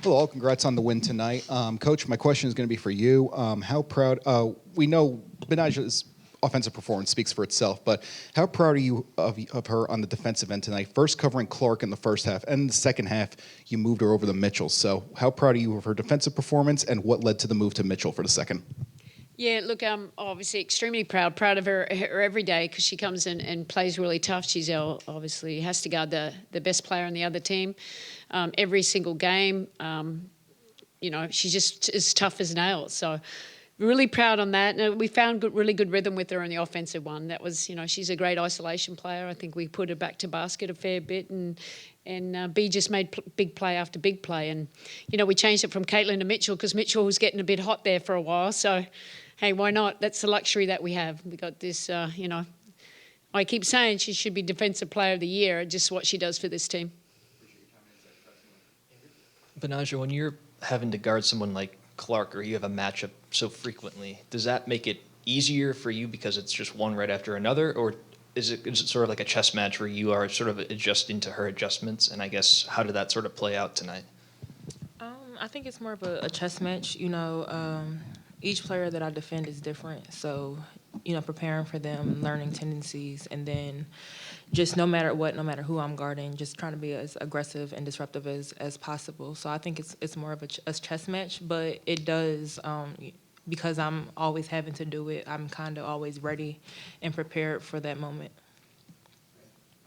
Hello, congrats on the win tonight. Coach, my question is going to be for you. How proud, we know Betnijah's offensive performance speaks for itself, but how proud are you of her on the defensive end tonight? First covering Clark in the first half, and in the second half, you moved her over to Mitchell. So how proud are you of her defensive performance, and what led to the move to Mitchell for the second? Yeah, look, I'm obviously extremely proud of her every day because she comes in and plays really tough. She's obviously has to guard the best player on the other team every single game. She's just as tough as nails. So really proud on that. And we found really good rhythm with her in the offensive one. That was, she's a great isolation player. I think we put her back to basket a fair bit, and B just made big play after big play. And, we changed it from Caitlin to Mitchell because Mitchell was getting a bit hot there for a while. So, hey, why not? That's the luxury that we have. We got this, I keep saying she should be Defensive Player of the Year, just what she does for this team. Betnijah, when you're having to guard someone like Clark, or you have a matchup so frequently, does that make it easier for you because it's just one right after another, or is it sort of like a chess match where you are sort of adjusting to her adjustments? And I guess how did that sort of play out tonight? I think it's more of a chess match. Each player that I defend is different, so preparing for them, learning tendencies, and then just no matter who I'm guarding, just trying to be as aggressive and disruptive as possible. So I think it's more of a chess match, but it does, because I'm always having to do it, I'm kind of always ready and prepared for that moment.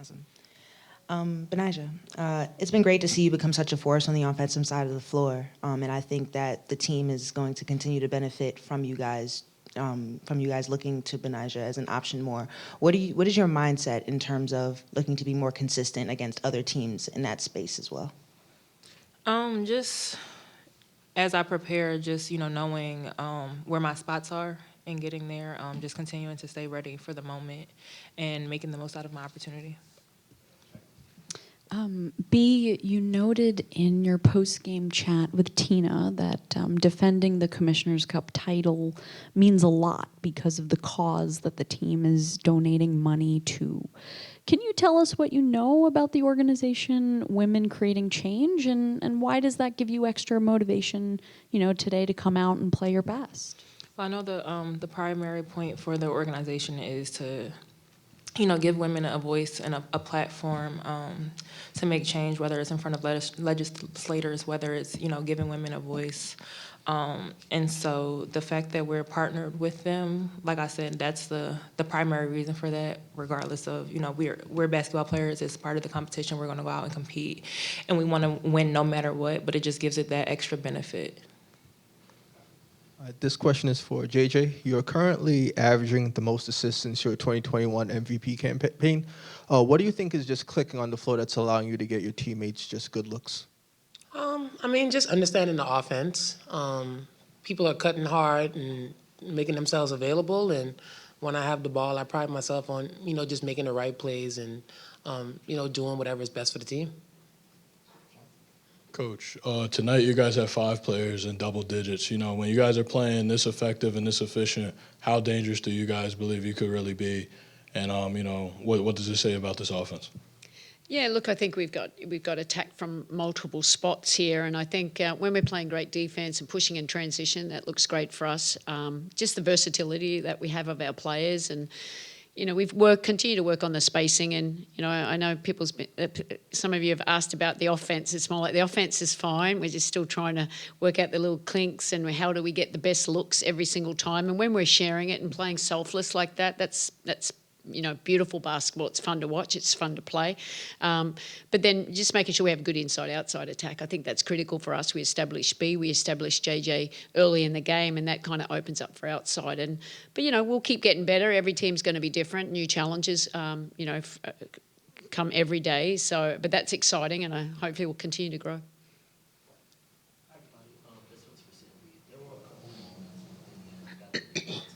Awesome. Betnijah, it's been great to see you become such a force on the offensive side of the floor, and I think that the team is going to continue to benefit from you guys looking to Betnijah as an option more. What is your mindset in terms of looking to be more consistent against other teams in that space as well? Just as I prepare, just knowing where my spots are and getting there, just continuing to stay ready for the moment and making the most out of my opportunity. B, you noted in your post-game chat with Tina that defending the Commissioner's Cup title means a lot because of the cause that the team is donating money to. Can you tell us what you know about the organization Women Creating Change, and why does that give you extra motivation, today to come out and play your best? Well, I know the primary point for the organization is to give women a voice and a platform to make change, whether it's in front of legislators, whether it's, giving women a voice. And so the fact that we're partnered with them, like I said, that's the primary reason for that, regardless of, we're basketball players. It's part of the competition. We're going to go out and compete, and we want to win no matter what, but it just gives it that extra benefit. This question is for JJ. You're currently averaging the most assists since your 2021 MVP campaign. What do you think is just clicking on the floor that's allowing you to get your teammates just good looks? Just understanding the offense. People are cutting hard and making themselves available, and when I have the ball, I pride myself on, just making the right plays and, doing whatever is best for the team. Coach, tonight you guys have 5 players in double digits. When you guys are playing this effective and this efficient, how dangerous do you guys believe you could really be? And, what does it say about this offense? Yeah, look, I think we've got attack from multiple spots here, and I think when we're playing great defense and pushing in transition, that looks great for us. Just the versatility that we have of our players, and we've continued to work on the spacing, and I know some of you have asked about the offense. It's more like the offense is fine. We're just still trying to work out the little clinks and how do we get the best looks every single time. And when we're sharing it and playing selfless like that, that's beautiful basketball. It's fun to watch. It's fun to play. But then just making sure we have good inside-outside attack. I think that's critical for us. We established B, we established JJ early in the game, and that kind of opens up for outside. But we'll keep getting better. Every team's going to be different. New challenges, come every day. So, but that's exciting, and hopefully we'll continue to grow. This one's for Cindy. There were a couple moments in the game that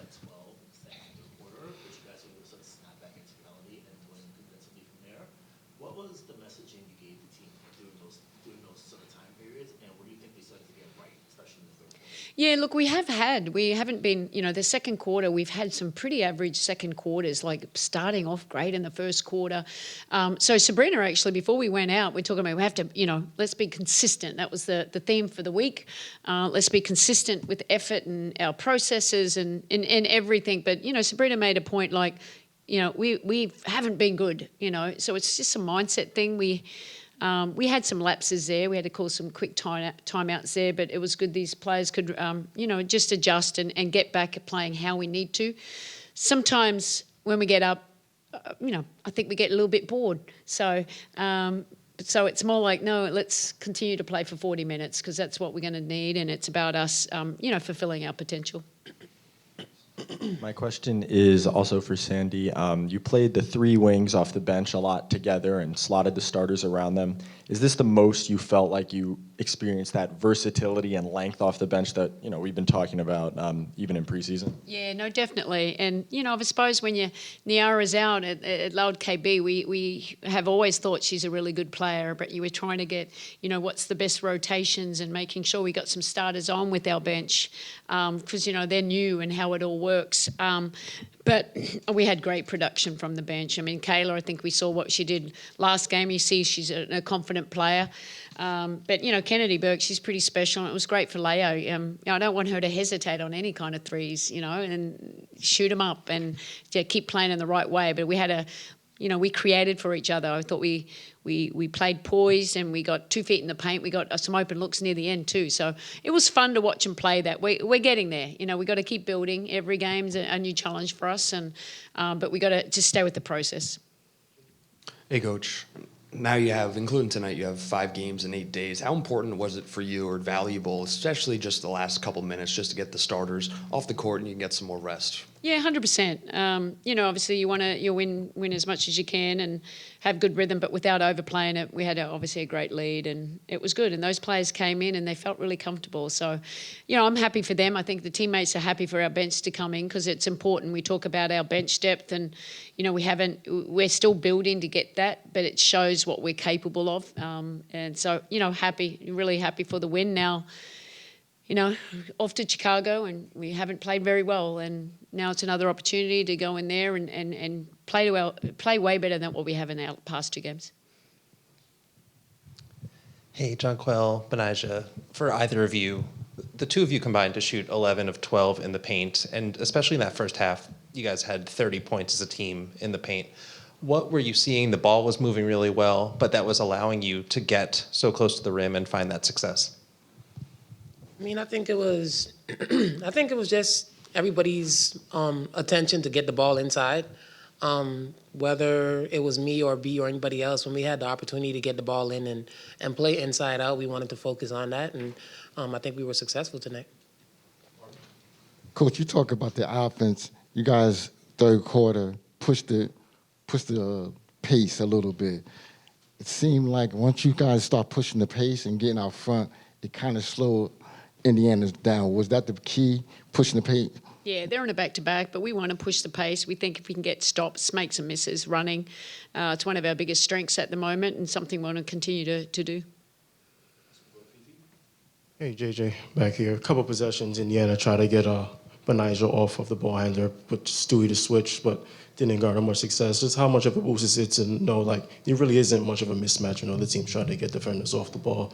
like 12 in the second and third quarter, but you guys were able to sort of snap back into reality and win convincingly from there. What was the messaging you gave the team during those sort of time periods, and what do you think they started to get right, especially in the third quarter? Yeah, look, we haven't been, the second quarter, we've had some pretty average second quarters, like starting off great in the first quarter. So Sabrina, actually, before we went out, we're talking about we have to, let's be consistent. That was the theme for the week. Let's be consistent with effort and our processes and everything. But, Sabrina made a point like, we haven't been good, so it's just a mindset thing. We had some lapses there. We had to call some quick timeouts there, but it was good these players could, just adjust and get back at playing how we need to. Sometimes when we get up, I think we get a little bit bored. So it's more like, no, let's continue to play for 40 minutes because that's what we're going to need, and it's about us, fulfilling our potential. My question is also for Sandy. You played the three wings off the bench a lot together and slotted the starters around them. Is this the most you felt like you experienced that versatility and length off the bench that we've been talking about even in preseason? Yeah, no, definitely. And, I suppose when Niara's out at Loud KB, we have always thought she's a really good player, but you were trying to get, what's the best rotations and making sure we got some starters on with our bench because, they're new and how it all works. But we had great production from the bench. I mean, Kayla, I think we saw what she did last game. You see she's a confident player. But, Kennedy Burke, she's pretty special. It was great for Leo. I don't want her to hesitate on any kind of threes, and shoot them up and keep playing in the right way. But we had we created for each other. I thought we played poised and we got 2 feet in the paint. We got some open looks near the end too. So it was fun to watch them play that. We're getting there. We got to keep building. Every game's a new challenge for us, and but we got to just stay with the process. Hey, Coach. Now you have, including tonight, you have 5 games in 8 days. How important was it for you or valuable, especially just the last couple minutes, just to get the starters off the court and you can get some more rest? Yeah, 100%. Obviously you want to win as much as you can and have good rhythm, but without overplaying it. We had obviously a great lead and it was good. And those players came in and they felt really comfortable. So, I'm happy for them. I think the teammates are happy for our bench to come in because it's important. We talk about our bench depth and, we're still building to get that, but it shows what we're capable of. And so, really happy for the win now. Off to Chicago, and we haven't played very well, and now it's another opportunity to go in there and play way better than what we have in our past 2 games. Hey, Jonquel, Betnijah, for either of you, the two of you combined to shoot 11 of 12 in the paint, and especially in that first half, you guys had 30 points as a team in the paint. What were you seeing? The ball was moving really well, but that was allowing you to get so close to the rim and find that success. I mean, I think it was just everybody's attention to get the ball inside. Whether it was me or B or anybody else, when we had the opportunity to get the ball in and play inside out, we wanted to focus on that, and I think we were successful tonight. Coach, you talk about the offense. You guys, third quarter, pushed the pace a little bit. It seemed like once you guys start pushing the pace and getting out front, it kind of slowed Indiana's down. Was that the key, pushing the pace? Yeah, they're in a back-to-back, but we want to push the pace. We think if we can get stops, make some misses running, it's one of our biggest strengths at the moment and something we want to continue to do. Hey, JJ, back here. A couple possessions, Indiana tried to get Betnijah off of the ball handler, put Stewie to switch, but didn't garner much success. Just how much of a boost is it to know, there really isn't much of a mismatch. The team's trying to get defenders off the ball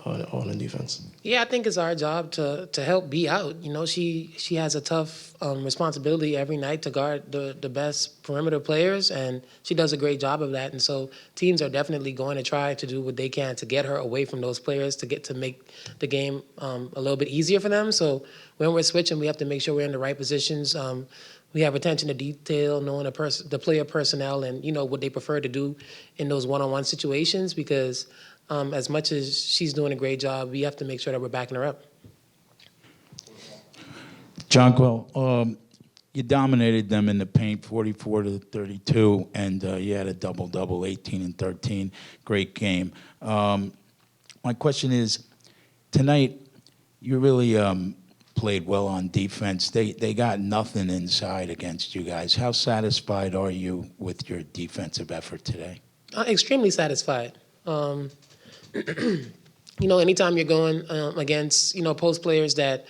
on the defense. Yeah, I think it's our job to help B out. She has a tough responsibility every night to guard the best perimeter players, and she does a great job of that. And so teams are definitely going to try to do what they can to get her away from those players to make the game a little bit easier for them. So when we're switching, we have to make sure we're in the right positions. We have attention to detail, knowing the player personnel and, what they prefer to do in those one-on-one situations because as much as she's doing a great job, we have to make sure that we're backing her up. Jonquel, you dominated them in the paint, 44-32, and you had a double-double, 18 and 13. Great game. My question is, tonight you really played well on defense. They got nothing inside against you guys. How satisfied are you with your defensive effort today? Extremely satisfied. anytime you're going against, post players that,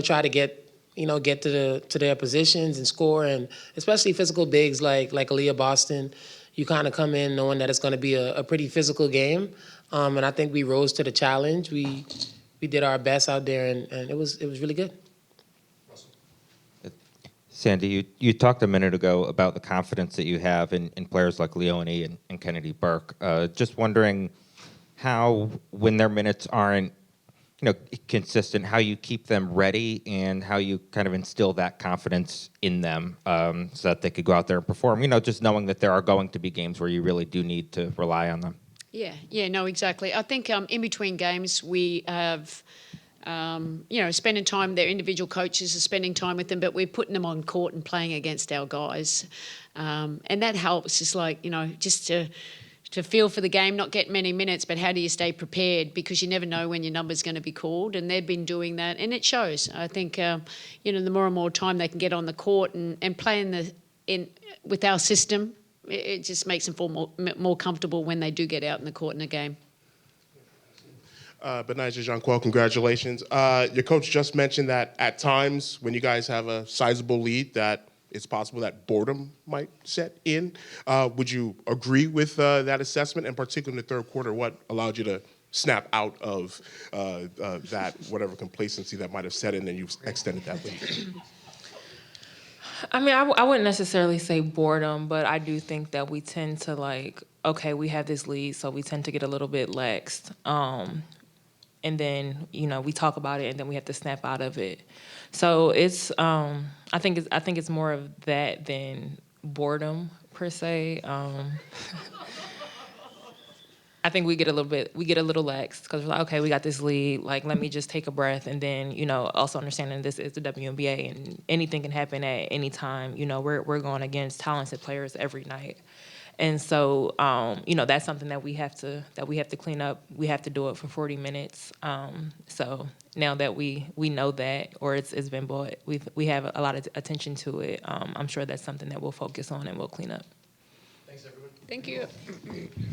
try to get to their positions and score, and especially physical bigs like Aaliyah Boston, you kind of come in knowing that it's going to be a pretty physical game, and I think we rose to the challenge. We did our best out there, and it was really good. Sandy, you talked a minute ago about the confidence that you have in players like Leone and Kennedy Burke. Just wondering how, when their minutes aren't consistent, how you keep them ready and how you kind of instill that confidence in them so that they could go out there and perform, just knowing that there are going to be games where you really do need to rely on them. Yeah, no, exactly. I think in between games we have, spending time, their individual coaches are spending time with them, but we're putting them on court and playing against our guys. And that helps, just to feel for the game, not get many minutes, but how do you stay prepared? Because you never know when your number's going to be called, and they've been doing that, and it shows. I think, the more and more time they can get on the court and play with our system, it just makes them feel more comfortable when they do get out in the court in a game. Betnijah, Jonquel, congratulations. Your coach just mentioned that at times when you guys have a sizable lead that it's possible that boredom might set in. Would you agree with that assessment, and particularly in the third quarter, what allowed you to snap out of that whatever complacency that might have set in and you extended that lead? I mean, I wouldn't necessarily say boredom, but I do think that we tend to okay, we have this lead, so we tend to get a little bit laxed. And then, we talk about it and then we have to snap out of it. So it's, I think it's more of that than boredom per se. I think we get a little lax because we're like, okay, we got this lead. Let me just take a breath, and then also understanding this is the WNBA and anything can happen at any time. We're going against talented players every night, and so that's something that we have to clean up. We have to do it for 40 minutes. So now that we know that, or it's been brought, we have a lot of attention to it. I'm sure that's something that we'll focus on and we'll clean up. Thank you.